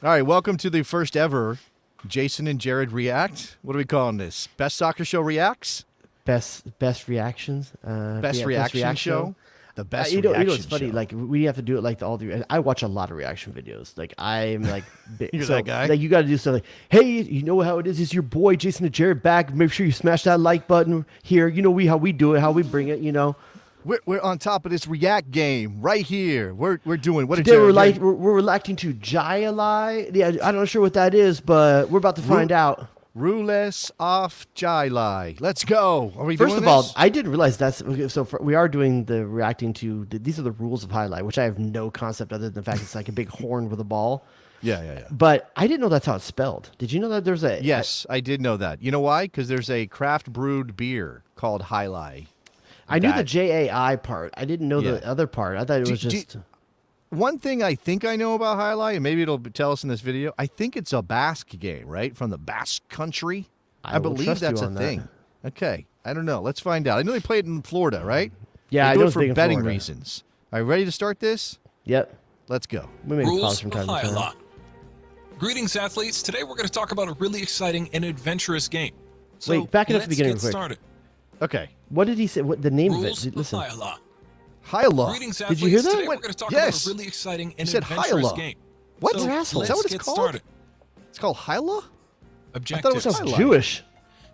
All right, welcome to the first ever Jason and Jared React. What are we calling this? Best Soccer Show Reacts? Best reactions. Best reaction show? The best you know reaction what's funny? show. Like we have to do it like all the. I watch a lot of reaction videos. Like I'm like, You're that guy? Like you got to do something. Hey, you know how it is? It's your boy Jason and Jared back. Make sure you smash that like button here. You know how we do it, how we bring it. You know. We're on top of this React game right here. We're doing what? Today we're reacting to ALAI. Yeah, I'm not sure what that is, but we're about to find out. Rules off ALAI. Let's go. Are we First doing of all, this? I didn't realize that's we are doing the reacting to these are the rules of highlight, which I have no concept other than the fact it's like a big horn with a ball. Yeah. But I didn't know that's how it's spelled. Did you know that there's a Yes, I did know that. You know why? Because there's a craft brewed beer called ALAI. I knew the JAI part. I didn't know Yeah. the other part. I thought it was just. One thing I think I know about ALAI, and maybe it'll tell us in this video, I think it's a Basque game, right? From the Basque country. I will believe trust you that's a on that. thing. Okay. I don't know. Let's find out. I know they played in Florida, right? Yeah, they I do know it it's for big in betting Florida. reasons. Are you ready to start this? Yep. Let's go. We may Rules pause from time of to time. ALAI. Greetings, athletes. Today we're going to talk about a really exciting and adventurous game. So Wait, back it up to the beginning let's real get quick. started. Okay. What did he say? What the name Rules of it? of Listen. ALAI. Hyla. Greetings, Did athletes. you hear that? Today What? we're going to talk Yes. about a really exciting and You said adventurous Hyla. game. What? So You're an asshole. Is that what let's it's get called? started. It's called Hyla? Objectives. was Sounds Highlight. Jewish.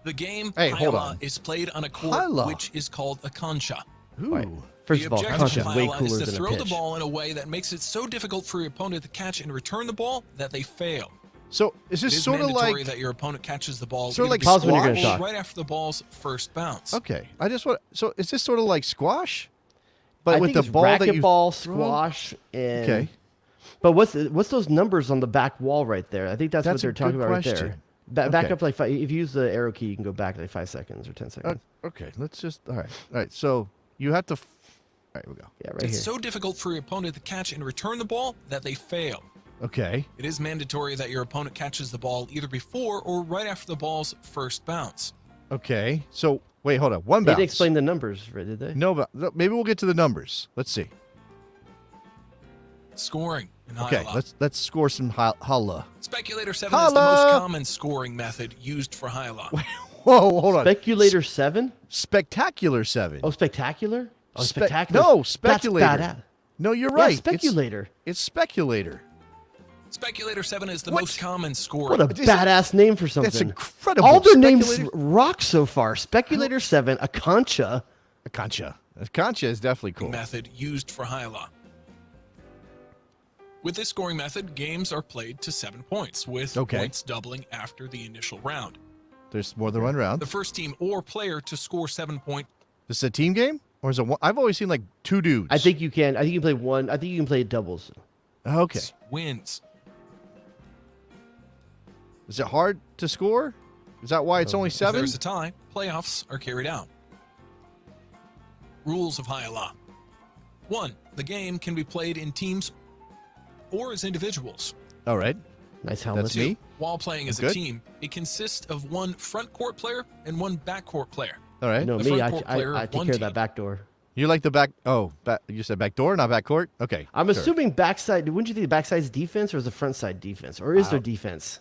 The game Hey, hold ALAI on. is played on a court Hyla. which is called a concha. Ooh. Right. First The of all, objective concha of is way ALAI cooler is to than a throw the pitch. ball in a way that makes it so difficult for your opponent to catch and return the ball that they fail. So is It this is sort of mandatory like that your opponent catches the ball Sort of either like before Pause when you're gonna or talk. right after the ball's first bounce. okay? I just want. So is this sort of like squash, I but with think the it's ball that you racquetball, throw? squash, and Okay. But what's those numbers on the back wall right there? I think that's what That's a they're talking good about right there. question. Back Okay. up like if you use the arrow key, you can go back like 5 seconds or 10 seconds. Okay. Let's just. All right. So you have to. All right. We go. Yeah, right It's here. so difficult for your opponent to catch and return the ball that they fail. Okay. It is mandatory that your opponent catches the ball either before or right after the ball's first bounce. Okay. So wait. Hold on. One They bounce. didn't explain the numbers, right, did they? No, but maybe we'll get to the numbers. Let's see. Scoring in Okay. ALAI. Let's score some Hyla. Speculator 7 is the Holla! most common scoring method used for ALAI. Whoa. Hold on. Speculator 7? Spectacular 7. Oh, spectacular? Oh, Spe- spectacular. no, speculator. That's badass. No, you're Yeah, right. It's- speculator. It's speculator. Speculator 7 is the What? most common scoring. What a It's- badass name for something. That's incredible. All their names Speculator- rock so far. Speculator 7, a concha. A concha. A concha is definitely cool. method used for ALAI. With this scoring method, games are played to 7 points, with Okay. points doubling after the initial round. There's more than one round. The first team or player to score 7 points This is a team game, or is it one? I've always seen like two dudes. I think you can. I think you can play one. I think you can play doubles. Okay. wins. Is it hard to score? Is that why it's only If 7? there's a tie, playoffs are carried out. Rules of ALAI. 1. The game can be played in teams or as individuals. All right. Nice helmet. That's me. While playing as Good. a team, it consists of one front court player and one back court player. All right. No, The me. front I, court player I of take one care of that team. back door. You like the back? Oh, you said back door, not back court. Okay. I'm sure. assuming backside. Wouldn't you think the backside's defense or is the front side defense, or is there defense?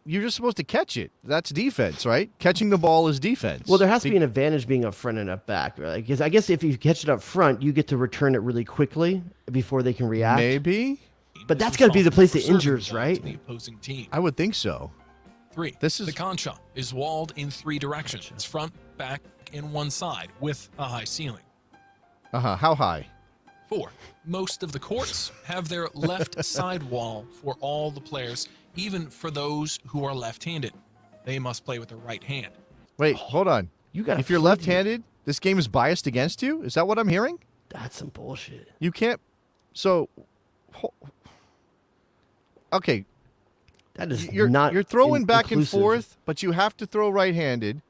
You're just supposed to catch it. That's defense, right? Catching the ball is defense. Well, there has to be an advantage being up front and up back, right? Because I guess if you catch it up front, you get to return it really quickly before they can react. Maybe. But Is that's gotta be the place responsible that for injures, serving the ball to right? The opposing team. I would think so. 3. This is- The concha is walled in 3 directions: it's front, back, and one side, with a high ceiling. How high? 4. Most of the courts have their left side wall for all the players, even for those who are left-handed. They must play with their right hand. Wait, hold on. You got. If you're left-handed, this game is biased against you? Is that what I'm hearing? That's some bullshit. You can't. So. Okay, That is you're not. you're throwing back and inclusive. forth, but you have to throw right-handed.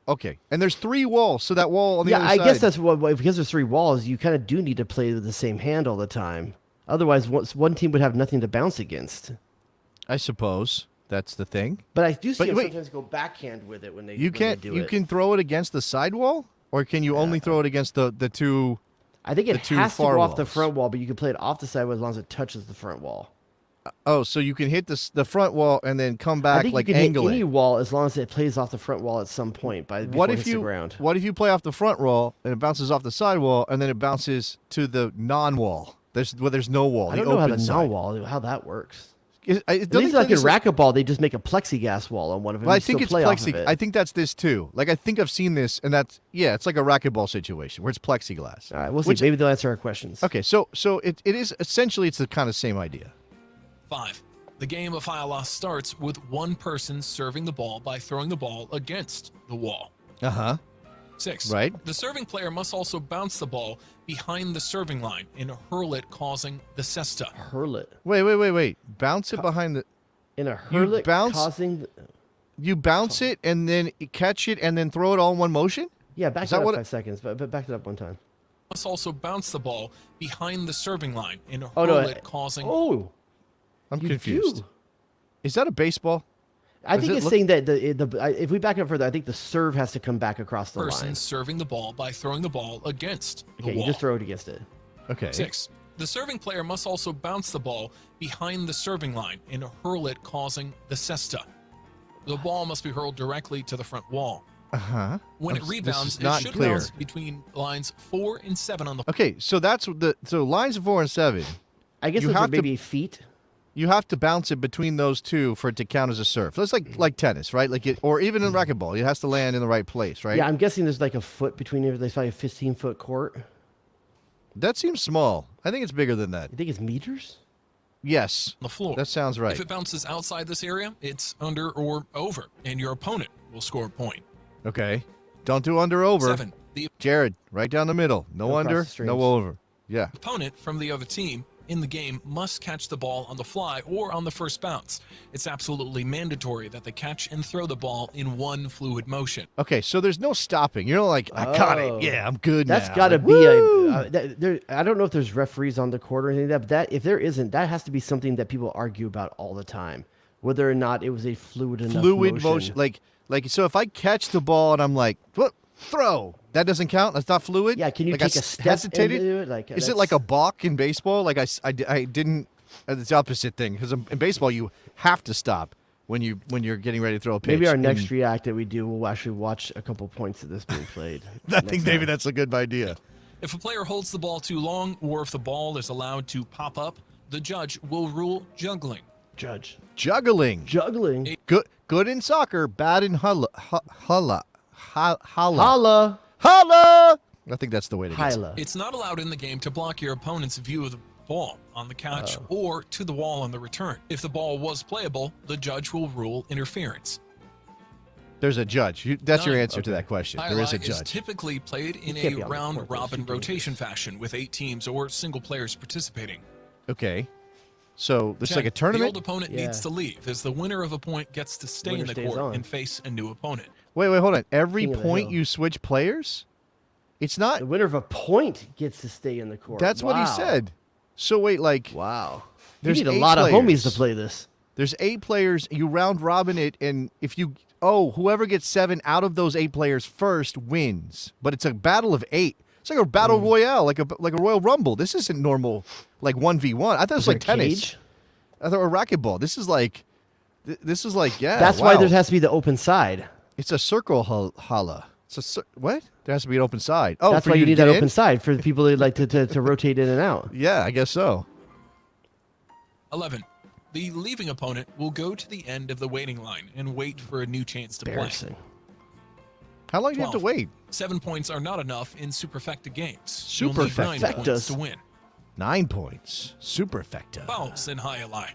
Okay, and there's 3 walls, so that wall on the Yeah, other I side. guess that's what because there's 3 walls. You kind of do need to play with the same hand all the time. Otherwise, one team would have nothing to bounce against. I suppose that's the thing. But I do see But them wait. sometimes go backhand with it when they You when they can't. do You it. can throw it against the sidewall, or can you only throw it against the two? I think the it two has to far go off the walls. front wall, but you can play it off the side as long as it touches the front wall. Oh, so you can hit the front wall and then come I back think like you can hit angling. any wall as long as it plays off the front wall at some point before it hits the ground. What if you play off the front wall and it bounces off the side wall and then it bounces to the non-wall? There's no wall. I the don't know how open the side. non-wall, how that works. At At least like in racquetball, they just make a plexiglass wall on one of them. Well, I and think still it's play off of plexiglass. it. I think that's this too. Like I think I've seen this, and it's like a racquetball situation where it's plexiglass. All right, we'll see. Which- Maybe they'll answer our questions. Okay, so it is essentially it's the kind of same idea. 5. The game of ALAI starts with one person serving the ball by throwing the ball against the wall. 6. Right. The serving player must also bounce the ball behind the serving line and hurl it, causing the cesta. Hurl it. Wait. Bounce it behind the. In a hurl it, bounce- causing... You bounce it and then catch it and then throw it all in one motion. Yeah, back Is it that up what 5 seconds, but back it up one time. Must also bounce the ball behind the serving line and hurl Oh, no. it, causing... Oh, I'm you confused. do. Is that a baseball? I Does think it it's look- saying that if we back up further, I think the serve has to come back across the person line. serving the ball by throwing the ball against the Okay, you wall. just throw it against it. Okay. 6. The serving player must also bounce the ball behind the serving line and hurl it, causing the cesta. The ball must be hurled directly to the front wall. When it This rebounds, is not it should clear. bounce between lines 4 and 7 on the Okay, so that's so lines 4 and 7. I guess You those are have to- maybe feet. You have to bounce it between those two for it to count as a serve. That's like tennis, right? Or even in racquetball, it has to land in the right place, right? Yeah, I'm guessing there's like a foot between there. There's probably a 15-foot court. That seems small. I think it's bigger than that. You think it's meters? Yes, floor. that sounds right. If it bounces outside this area, it's under or over, and your opponent will score a point. Okay, don't do under over. 7. The Jared, right down the middle. No No under, cross the no streams. over. Yeah. opponent from the other team in the game must catch the ball on the fly or on the first bounce. It's absolutely mandatory that they catch and throw the ball in one fluid motion. Okay, so there's no stopping. You're not like, I caught Oh. it. Yeah, I'm good That's now. got to Like, be woo! I don't know if there's referees on the court or anything like that, but if there isn't, that has to be something that people argue about all the time, whether or not it was a fluid enough motion. Like so if I catch the ball and I'm like, what? Throw. That doesn't count. That's not fluid. Yeah, can you like I take a step hesitated? into it? Like, Is it that's- like a balk in baseball? Like I didn't. It's the opposite thing because in baseball you have to stop when you're getting ready to throw a pitch. Maybe our And next react that we do, we'll actually watch a couple points of this being played. I think maybe that's a good idea. If a player holds the ball too long or if the ball is allowed to pop up, the judge will rule juggling. Judge. Juggling. Juggling. Good in soccer, bad in holla. Holla. Holla! I think that's the way to get it. Hyla. It's not allowed in the game to block your opponent's view of the ball on the catch or to the wall on the return. If the ball was playable, the judge will rule interference. There's a judge. That's your Nine. answer to that question. There is a ALAI judge. typically played in can't a be on the court, round-robin that's rotation fashion with 8 teams or single players participating. Okay. So there's 10. like a The tournament. old opponent needs Yeah. to leave, as the winner of a point gets to stay Winner in the stays court on. and face a new opponent. Wait, hold on. Every King of the point hill. you switch players? It's not. The winner of a point gets to stay in the court. That's what he Wow. said. So wait, like Wow. There's You need a 8 lot of homies to players. play this. there's 8 players. You round robin it, and if you whoever gets 7 out of those 8 players first wins. But it's a battle of 8. It's like a battle royale, like a Royal Rumble. This isn't normal, like 1v1. I thought it was Is there like a tennis. cage? I thought it was racquetball. This is like yeah. That's why wow. there has to be the open side. It's a circle holla. It's a what? There has to be an open side. Oh, That's for why you to need that get open in? side for the people that like to rotate in and out. Yeah, I guess so. 11. The leaving opponent will go to the end of the waiting line and wait for a new chance to play. Embarrassing. How long do you have to 12. wait? 7 points are not enough in superfecta games. You'll need 9 Superfecta. points to win. 9 points. Superfecta. Fouls in ALAI.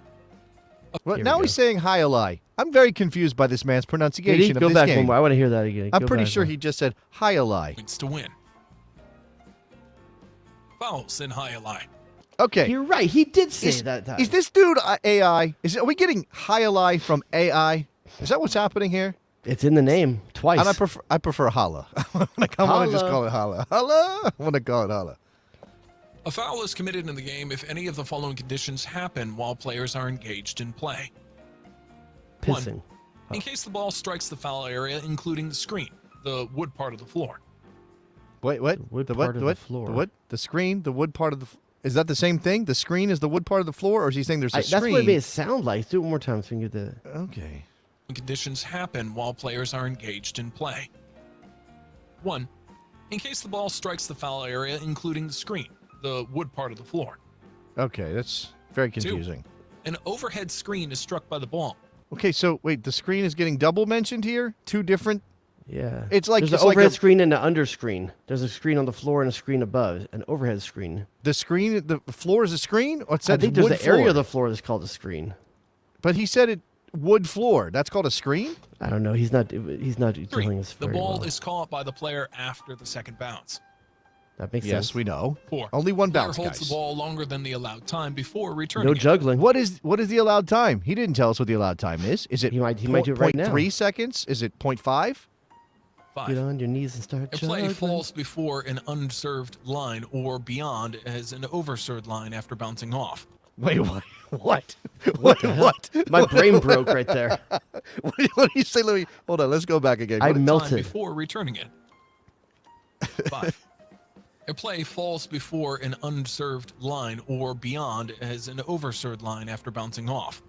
Well, Here we now go. he's saying hyalai. I'm very confused by this man's Did he pronunciation of go this back game. one more? I want to hear that again. I'm Go pretty back sure one. he just said hyalai. Points to win. Fouls in ALAI. Okay. You're right. He did say Is, that time. is this dude AI? Are we getting hyalai from AI? Is that what's happening here? It's in the name twice. And I prefer holla. Like, I want to just Holla. call it holla. Holla. I want to call it holla. A foul is committed in the game if any of the following conditions happen while players are engaged in play. Pissing. In case the ball strikes the foul area, including the screen, the wood part of the floor. Wait, what? wood the part what? of the the what? floor. The what? The screen? The wood part of the Is that the same thing? The screen is the wood part of the floor, or is he saying there's a That's screen? what it made it sound like. Do it one more time so we can get the. Okay. Conditions happen while players are engaged in play. 1. In case the ball strikes the foul area, including the screen, the wood part of the floor. Okay, that's very confusing. 2. An overhead screen is struck by the ball. Okay, so wait, the screen is getting double mentioned here? Two different. Yeah. It's like there's it's an like overhead a- screen and an under screen. There's a screen on the floor and a screen above. An overhead screen. The screen, the floor is a screen? Or it I said think there's wood an area floor? of the floor that's called a screen. But he said it wood floor. That's called a screen? I don't know. He's not telling us The very ball well. is caught by the player after the second bounce. That makes Yes, sense. we know. 4. Only one Player bounce, holds guys. the ball longer than the allowed time before returning No it. juggling. What is the allowed time? He didn't tell us what the allowed time is. Is it He might do it right now. 0.3 seconds? Is it 0.5? 5. Get on your knees and start A play juggling. falls before an unserved line or beyond as an overserved line after bouncing off. Wait, what? What? What the hell? What? My brain broke right there. What do you say? Let me hold on. Let's go back again. I What- Time melted. before returning it. 5. A play falls before an unserved line or beyond as an overserved line after bouncing off.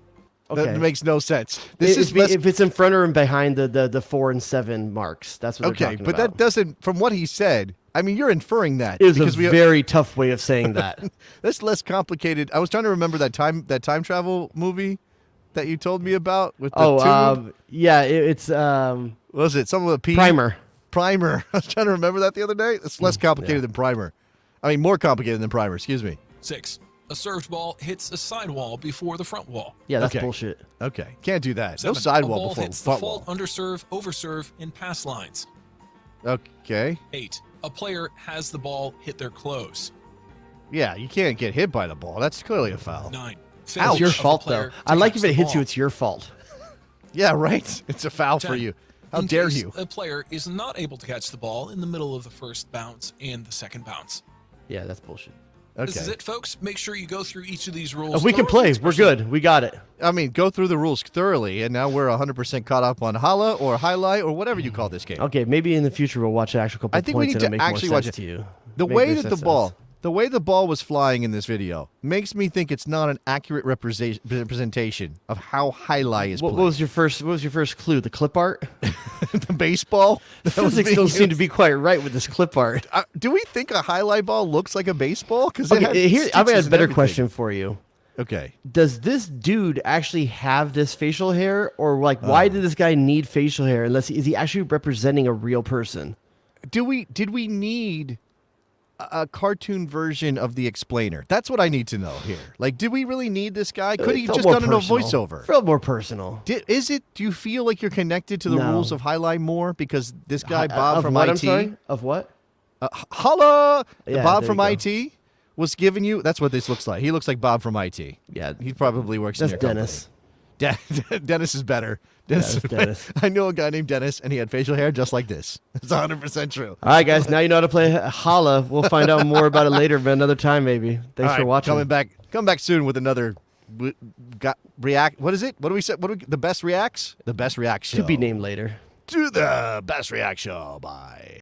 Okay. That makes no sense. This is less, if it's in front or behind the 4 and 7 marks. That's what they're okay, talking but about. that doesn't. From what he said, I mean, you're inferring that is a because we. very tough way of saying that. That's less complicated. I was trying to remember that time travel movie that you told me about with the tube. Yeah, it's What was it some of the P? Primer. Primer. I was trying to remember that the other day. It's less complicated than Primer. I mean, more complicated than Primer. Excuse me. 6. A served ball hits a sidewall before the front wall. Yeah, that's Okay. bullshit. Okay, can't do that. 7. No A sidewall ball before hits the front fault, wall. underserve, overserve, and pass lines. Okay. 8. A player has the ball hit their clothes. Yeah, you can't get hit by the ball. That's clearly a foul. 9. It's Failure your of the fault, player though. to I like catch if it the hits you, ball. it's your fault. Yeah, right. It's a foul for 10. you. How In dare case you? A player is not able to catch the ball in the middle of the first bounce and the second bounce. Yeah, that's bullshit. This is Okay. it, folks. Make sure you go through each of these rules. If we can thoroughly, play, we're especially- good. We got it. I mean, go through the rules thoroughly, and now we're 100% caught up on Hala or Highlight or whatever you call this game. Okay, maybe in the future we'll watch an actual couple I think we points need and to it'll make actually more watch sense it. to you. The Make way more that sense the to us. ball, the way the ball was flying in this video makes me think it's not an accurate representation of how Highlight is What played. was your first clue? The clip art? The baseball? that was Physics being don't seem to used? be quite right with this clip art. Do we think a Highlight ball looks like a baseball? Because Okay, here I've got a better question for you. Okay. Does this dude actually have this facial hair, or like why did this guy need facial hair? Is he actually representing a real person? Did we need a cartoon version of the explainer? That's what I need to know here. Like, did we really need this guy? Could he It felt just more done it in a personal. voiceover? Felt more personal. Do you feel like you're connected to the No. rules of Highlight more because this guy Bob of from what, IT, I'm sorry? Of what? Holla, Yeah, Bob there from you go. IT was giving you. That's what this looks like. He looks like Bob from IT. Yeah, He probably works that's in your Dennis. company. Dennis is better. Dennis, it's Dennis. I know a guy named Dennis, and he had facial hair just like this. It's 100% true. All right, guys. Now you know how to play Holla. We'll find out more about it later, but another time maybe. Thanks All for right, watching. Come back soon with another react. What is it? What do we say? The best reacts? The best reaction. To be named later. To the best react show. Bye.